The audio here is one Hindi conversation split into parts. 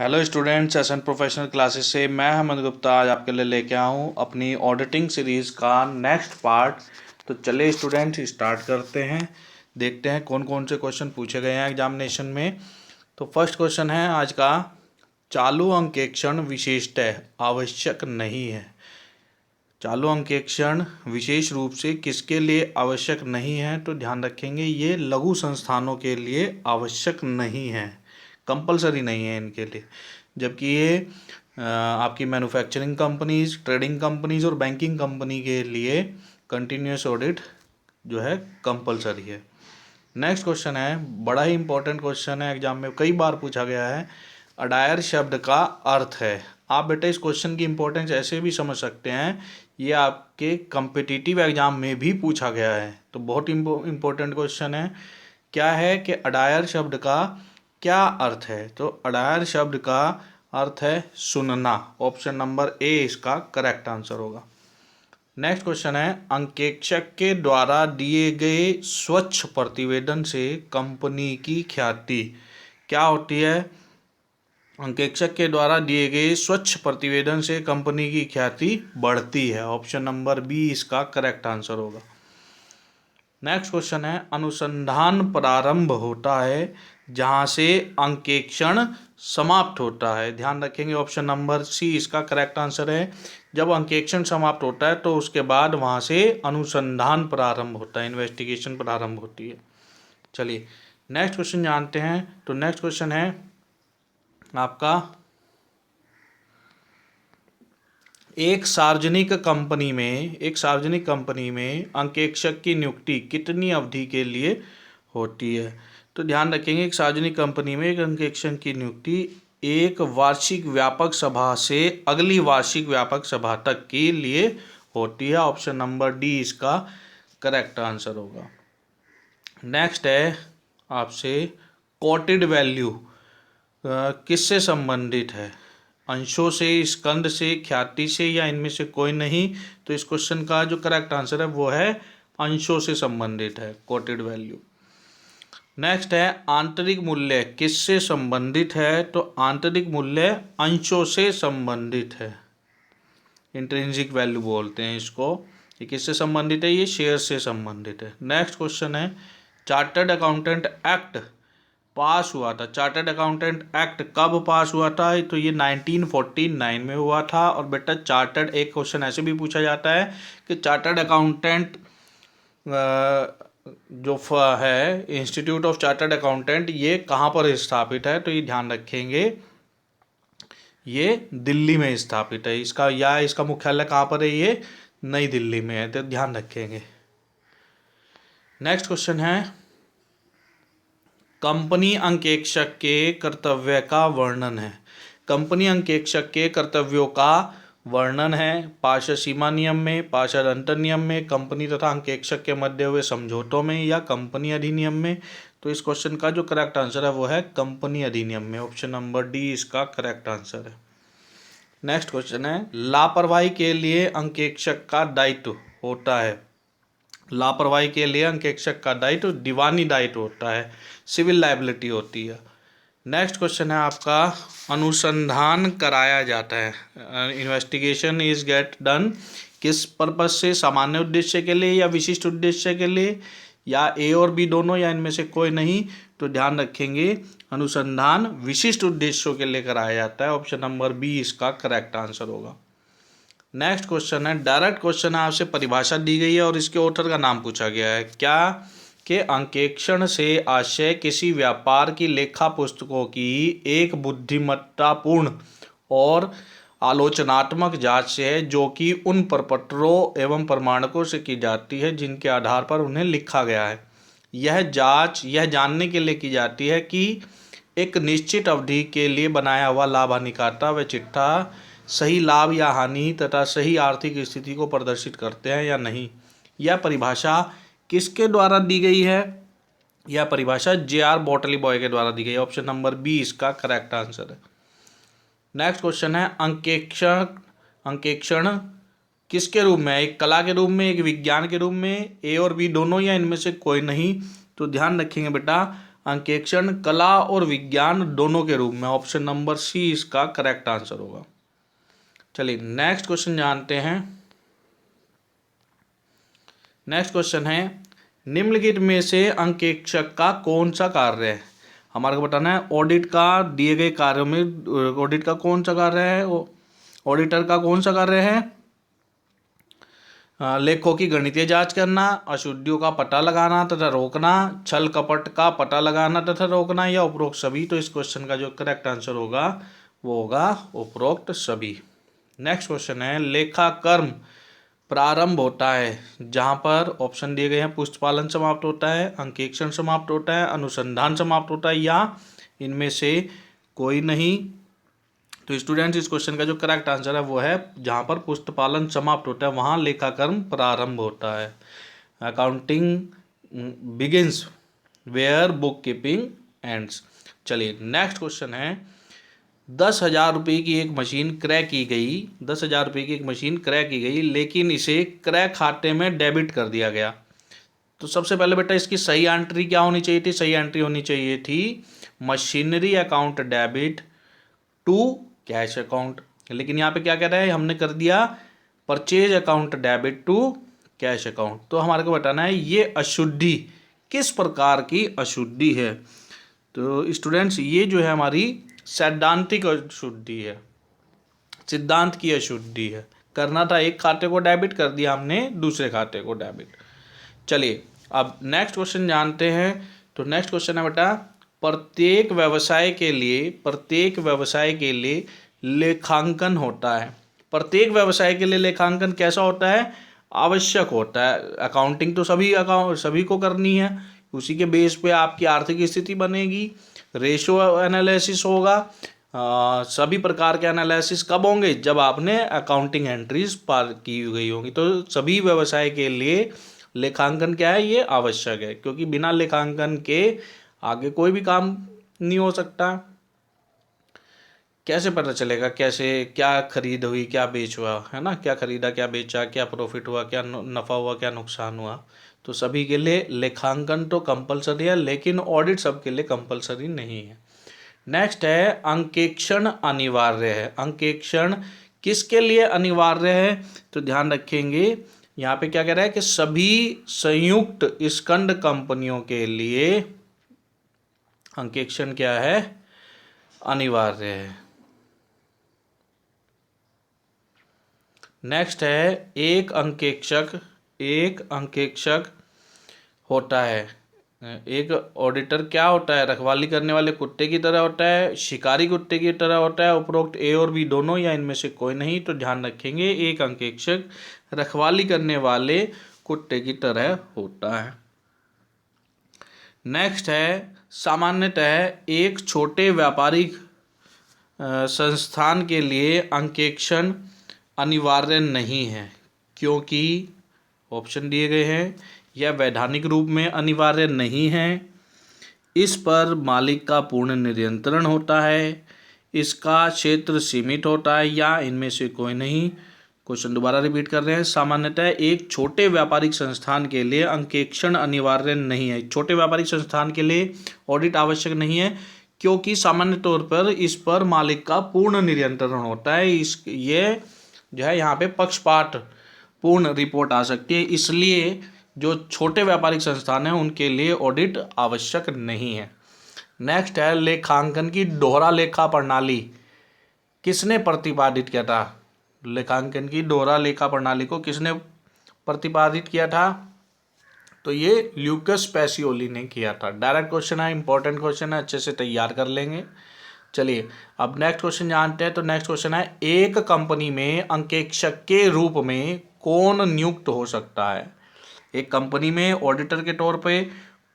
Hello students, SN professional classes से मैं अहमद गुप्ता आज आपके लिए लेके आया हूँ अपनी ऑडिटिंग सीरीज़ का नेक्स्ट पार्ट। तो चलिए स्टूडेंट्स स्टार्ट करते हैं, देखते हैं कौन कौन से क्वेश्चन पूछे गए हैं एग्जामिनेशन में। तो फर्स्ट क्वेश्चन है आज का, चालू अंकेक्षण विशेषतः आवश्यक नहीं है। चालू अंकेक्षण विशेष रूप से किसके लिए आवश्यक नहीं है? तो ध्यान रखेंगे ये लघु संस्थानों के लिए आवश्यक नहीं है, कंपलसरी नहीं है इनके लिए। जबकि ये आपकी मैन्युफैक्चरिंग कंपनीज, ट्रेडिंग कंपनीज और बैंकिंग कंपनी के लिए कंटिन्यूस ऑडिट जो है कंपलसरी है। नेक्स्ट क्वेश्चन है, बड़ा ही इंपॉर्टेंट क्वेश्चन है, एग्जाम में कई बार पूछा गया है। अडायर शब्द का अर्थ है। आप बेटा इस क्वेश्चन की इंपॉर्टेंस ऐसे भी समझ सकते हैं, ये आपके कम्पिटिटिव एग्जाम में भी पूछा गया है, तो बहुत इंपॉर्टेंट क्वेश्चन है। क्या है कि अडायर शब्द का क्या अर्थ है? तो अडायर शब्द का अर्थ है सुनना। ऑप्शन नंबर ए इसका करेक्ट आंसर होगा। नेक्स्ट क्वेश्चन है, अंकेक्षक के द्वारा दिए गए स्वच्छ प्रतिवेदन से कंपनी की ख्याति क्या होती है? अंकेक्षक के द्वारा दिए गए स्वच्छ प्रतिवेदन से कंपनी की ख्याति बढ़ती है। ऑप्शन नंबर बी इसका करेक्ट आंसर होगा। नेक्स्ट क्वेश्चन है, अनुसंधान प्रारंभ होता है जहां से अंकेक्षण समाप्त होता है। ध्यान रखेंगे ऑप्शन नंबर सी इसका करेक्ट आंसर है। जब अंकेक्षण समाप्त होता है तो उसके बाद वहां से अनुसंधान प्रारंभ होता है, इन्वेस्टिगेशन प्रारंभ होती है। चलिए नेक्स्ट क्वेश्चन जानते हैं। तो नेक्स्ट क्वेश्चन है आपका, एक सार्वजनिक कंपनी में अंकेक्षक की नियुक्ति कितनी अवधि के लिए होती है? तो ध्यान रखेंगे एक सार्वजनिक कंपनी में एक अंकेक्षक की नियुक्ति एक वार्षिक व्यापक सभा से अगली वार्षिक व्यापक सभा तक के लिए होती है। ऑप्शन नंबर डी इसका करेक्ट आंसर होगा। नेक्स्ट है आपसे, कोटेड वैल्यू किससे संबंधित है? अंशों से, स्कंद से, ख्याति से या इनमें से कोई नहीं? तो इस क्वेश्चन का जो करेक्ट आंसर है वो है अंशों से संबंधित है, कोटेड वैल्यू। नेक्स्ट है, आंतरिक मूल्य किससे संबंधित है? तो आंतरिक मूल्य अंशों से संबंधित है, इंट्रिंसिक वैल्यू बोलते हैं इसको। ये किससे संबंधित है? ये शेयर से संबंधित है। नेक्स्ट क्वेश्चन है, चार्टर्ड अकाउंटेंट एक्ट पास हुआ था। चार्टर्ड अकाउंटेंट एक्ट कब पास हुआ था? तो ये 1949 में हुआ था। और बेटा चार्टर्ड, एक क्वेश्चन ऐसे भी पूछा जाता है कि चार्टर्ड अकाउंटेंट जो है इंस्टीट्यूट ऑफ चार्टर्ड अकाउंटेंट ये कहाँ पर स्थापित है? तो ये ध्यान रखेंगे ये दिल्ली में स्थापित है। इसका मुख्यालय कहाँ पर है? ये नई दिल्ली में है, तो ध्यान रखेंगे। नेक्स्ट क्वेश्चन है, कंपनी अंकेक्षक के कर्तव्य का वर्णन है। कंपनी अंकेक्षक के कर्तव्यों का वर्णन है पार्षद सीमा नियम में, पार्षद अंतर नियम में, कंपनी तथा अंकेक्षक के मध्य हुए समझौतों में या कंपनी अधिनियम में? तो इस क्वेश्चन का जो करेक्ट आंसर है वो है कंपनी अधिनियम में। ऑप्शन नंबर डी इसका करेक्ट आंसर है। नेक्स्ट क्वेश्चन है, लापरवाही के लिए अंकेक्षक का दायित्व होता है। लापरवाही के लिए अंकेक्षक का दायित्व दीवानी दायित्व होता है, सिविल लायबिलिटी होती है। नेक्स्ट क्वेश्चन है आपका, अनुसंधान कराया जाता है, इन्वेस्टिगेशन इज गेट डन किस पर्पज से? सामान्य उद्देश्य के लिए या विशिष्ट उद्देश्य के लिए, या ए और बी दोनों, या इनमें से कोई नहीं? तो ध्यान रखेंगे अनुसंधान विशिष्ट उद्देश्यों के लिए कराया जाता है। ऑप्शन नंबर बी इसका करेक्ट आंसर होगा। नेक्स्ट क्वेश्चन है, डायरेक्ट क्वेश्चन है, आपसे परिभाषा दी गई है और इसके ऑथर का नाम पूछा गया है। क्या के अंकेक्षण से आशय किसी व्यापार की लेखा पुस्तकों की एक बुद्धिमत्तापूर्ण और आलोचनात्मक जांच से है जो कि उन प्रपत्रों एवं प्रमाणकों से की जाती है जिनके आधार पर उन्हें लिखा गया है। यह जांच यह जानने के लिए की जाती है कि एक निश्चित अवधि के लिए बनाया हुआ लाभ हानि खाता व चिट्ठा सही लाभ या हानि तथा सही आर्थिक स्थिति को प्रदर्शित करते हैं या नहीं। यह परिभाषा किसके द्वारा दी गई है? यह परिभाषा जे.आर. बॉटली बॉय के द्वारा दी गई है। ऑप्शन नंबर बी इसका करेक्ट आंसर है। नेक्स्ट क्वेश्चन है, अंकेक्षण किसके रूप में? एक कला के रूप में, एक विज्ञान के रूप में, ए और बी दोनों, या इनमें से कोई नहीं? तो ध्यान रखेंगे बेटा अंकेक्षण कला और विज्ञान दोनों के रूप में। ऑप्शन नंबर सी इसका करेक्ट आंसर होगा। चलिए नेक्स्ट क्वेश्चन जानते हैं। नेक्स्ट क्वेश्चन है, निम्नलिखित में से अंकेक्षक का कौन सा कार्य है? हमारे को बताना है ऑडिट का, दिए गए कार्यों में ऑडिट का कौन सा कार्य है, ऑडिटर का कौन सा कार्य है? लेखों की गणितीय जांच करना, अशुद्धियों का पता लगाना तथा रोकना, छल कपट का पता लगाना तथा रोकना, या उपरोक्त सभी। तो इस क्वेश्चन का जो करेक्ट आंसर होगा वो होगा उपरोक्त सभी। नेक्स्ट क्वेश्चन है, लेखाकर्म प्रारंभ होता है जहां पर ऑप्शन दिए गए हैं, पुस्तपालन समाप्त होता है, अंकेक्षण समाप्त होता है, अनुसंधान समाप्त होता है, या इनमें से कोई नहीं। तो स्टूडेंट्स इस क्वेश्चन का जो करेक्ट आंसर है वो है जहां पर पुस्तपालन समाप्त होता है वहां लेखाकर्म प्रारंभ होता है। Accounting begins where book keeping ends. चलिए नेक्स्ट क्वेश्चन है, 10,000 रुपये की एक मशीन क्रय की गई, 10,000 रुपये की एक मशीन क्रय की गई लेकिन इसे क्रय खाते में डेबिट कर दिया गया। तो सबसे पहले बेटा इसकी सही एंट्री क्या होनी चाहिए थी? सही एंट्री होनी चाहिए थी machinery account debit to cash account. लेकिन यहाँ पे क्या कह रहा है, हमने कर दिया purchase account debit to cash account. तो हमारे को बताना है ये अशुद्धि किस प्रकार की अशुद्धि है। तो स्टूडेंट्स ये जो है हमारी सैद्धांतिक अशुद्धि है, सिद्धांत की अशुद्धि है। करना था एक खाते को डेबिट, कर दिया हमने दूसरे खाते को डेबिट। चलिए अब नेक्स्ट क्वेश्चन जानते हैं। तो नेक्स्ट क्वेश्चन है बेटा, प्रत्येक व्यवसाय के लिए लेखांकन होता है। प्रत्येक व्यवसाय के लिए लेखांकन कैसा होता है? आवश्यक होता है। अकाउंटिंग तो सभी को करनी है, उसी के बेस पे आपकी आर्थिक स्थिति बनेगी। रेशो एनालिसिस होगा, सभी प्रकार के एनालिसिस कब होंगे? जब आपने अकाउंटिंग एंट्रीज पार की गई होंगी। तो सभी व्यवसाय के लिए लेखांकन क्या है? ये आवश्यक है, क्योंकि बिना लेखांकन के आगे कोई भी काम नहीं हो सकता। कैसे पता चलेगा कैसे क्या खरीद हुई, क्या बेच हुआ, है ना? क्या खरीदा, क्या बेचा, क्या प्रॉफिट हुआ, क्या नफ़ा हुआ, क्या नुकसान हुआ। तो सभी के लिए लेखांकन तो कंपलसरी है, लेकिन ऑडिट सबके लिए कंपलसरी नहीं है। नेक्स्ट है, अंकेक्षण अनिवार्य है। अंकेक्षण किसके लिए अनिवार्य है? तो ध्यान रखेंगे यहाँ पे क्या कह रहा है कि सभी संयुक्त स्कंद कंपनियों के लिए अंकेक्षण क्या है? अनिवार्य है। नेक्स्ट है, एक अंकेक्षक होता है। एक ऑडिटर क्या होता है? रखवाली करने वाले कुत्ते की तरह होता है, शिकारी कुत्ते की तरह होता है, उपरोक्त ए और बी दोनों, या इनमें से कोई नहीं। तो ध्यान रखेंगे एक अंकेक्षक रखवाली करने वाले कुत्ते की तरह होता है। नेक्स्ट है, सामान्यतः एक छोटे व्यापारिक संस्थान के लिए अंकेक्षण अनिवार्य नहीं है, क्योंकि ऑप्शन दिए गए हैं, यह वैधानिक रूप में अनिवार्य नहीं है, इस पर मालिक का पूर्ण नियंत्रण होता है, इसका क्षेत्र सीमित होता है, या इनमें से कोई नहीं। क्वेश्चन दोबारा रिपीट कर रहे हैं, सामान्यतः एक छोटे व्यापारिक संस्थान के लिए अंकेक्षण अनिवार्य नहीं है। छोटे व्यापारिक संस्थान के लिए ऑडिट आवश्यक नहीं है, क्योंकि सामान्य तौर पर इस पर मालिक का पूर्ण नियंत्रण होता है। ये जो है यहाँ पे पक्षपात पूर्ण रिपोर्ट आ सकती है, इसलिए जो छोटे व्यापारिक संस्थान हैं उनके लिए ऑडिट आवश्यक नहीं है। नेक्स्ट है, लेखांकन की दोहरा लेखा प्रणाली किसने प्रतिपादित किया था? लेखांकन की दोहरा लेखा प्रणाली को किसने प्रतिपादित किया था? तो ये ल्यूकस पैसियोली ने किया था। डायरेक्ट क्वेश्चन है, इंपॉर्टेंट क्वेश्चन है, अच्छे से तैयार कर लेंगे। चलिए अब नेक्स्ट क्वेश्चन जानते हैं। तो नेक्स्ट क्वेश्चन है, एक कंपनी में अंकेक्षक के रूप में कौन नियुक्त हो सकता है? एक कंपनी में ऑडिटर के तौर पे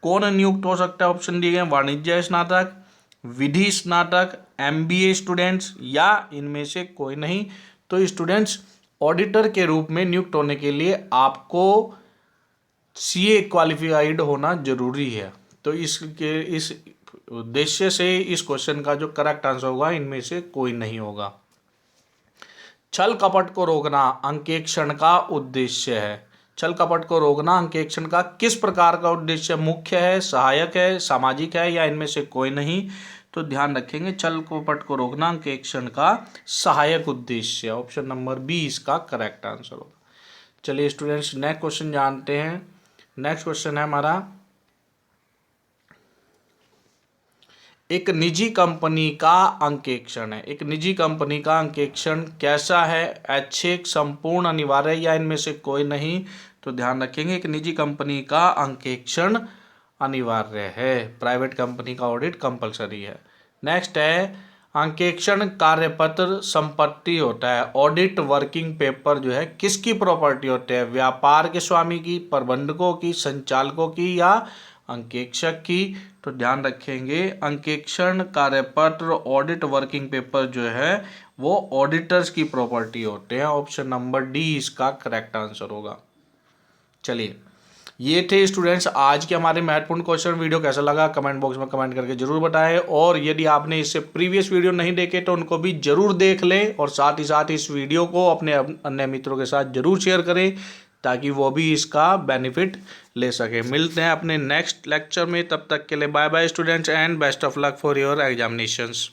कौन नियुक्त हो सकता है? ऑप्शन दिए गए, वाणिज्य स्नातक, विधि स्नातक, MBA स्टूडेंट्स, या इनमें से कोई नहीं। तो स्टूडेंट्स ऑडिटर के रूप में नियुक्त होने के लिए आपको CA क्वालिफाइड होना जरूरी है। तो इस उद्देश्य से इस क्वेश्चन का जो करेक्ट आंसर होगा इनमें से कोई नहीं होगा। छल कपट को रोकना अंकेक्षण का उद्देश्य है। छल कपट को रोकना अंकेक्षण का किस प्रकार का उद्देश्य मुख्य है, सहायक है, सामाजिक है या इनमें से कोई नहीं। तो ध्यान रखेंगे छल कपट को रोकना अंकेक्षण का सहायक उद्देश्य, ऑप्शन नंबर बी इसका करेक्ट आंसर होगा। चलिए स्टूडेंट्स नेक्स्ट क्वेश्चन जानते हैं। नेक्स्ट क्वेश्चन है हमारा, एक निजी कंपनी का अंकेक्षण है। एक निजी कंपनी का अंकेक्षण कैसा है, ऐच्छिक, संपूर्ण, अनिवार्य या इनमें से कोई नहीं। तो ध्यान रखेंगे एक निजी कंपनी का अंकेक्षण अनिवार्य है, प्राइवेट कंपनी का ऑडिट कंपलसरी है। नेक्स्ट है, अंकेक्षण कार्यपत्र संपत्ति होता है। ऑडिट वर्किंग पेपर जो है किसकी प्रॉपर्टी होते हैं, व्यापार के स्वामी की, प्रबंधकों की, संचालकों की या अंकेक्षक की। तो ध्यान रखेंगे अंकेक्षण कार्यपत्र ऑडिट वर्किंग पेपर जो है वो ऑडिटर्स की प्रॉपर्टी होते हैं, ऑप्शन नंबर डी इसका करेक्ट आंसर होगा। चलिए ये थे स्टूडेंट्स आज के हमारे महत्वपूर्ण क्वेश्चन। वीडियो कैसा लगा कमेंट बॉक्स में कमेंट करके जरूर बताएं, और यदि आपने इससे प्रीवियस वीडियो नहीं देखे तो उनको भी जरूर देख लें, और साथ ही साथ इस वीडियो को अपने अन्य मित्रों के साथ जरूर शेयर करें ताकि वो भी इसका बेनिफिट ले सके। मिलते हैं अपने नेक्स्ट लेक्चर में, तब तक के लिए bye bye students and best of luck for your examinations.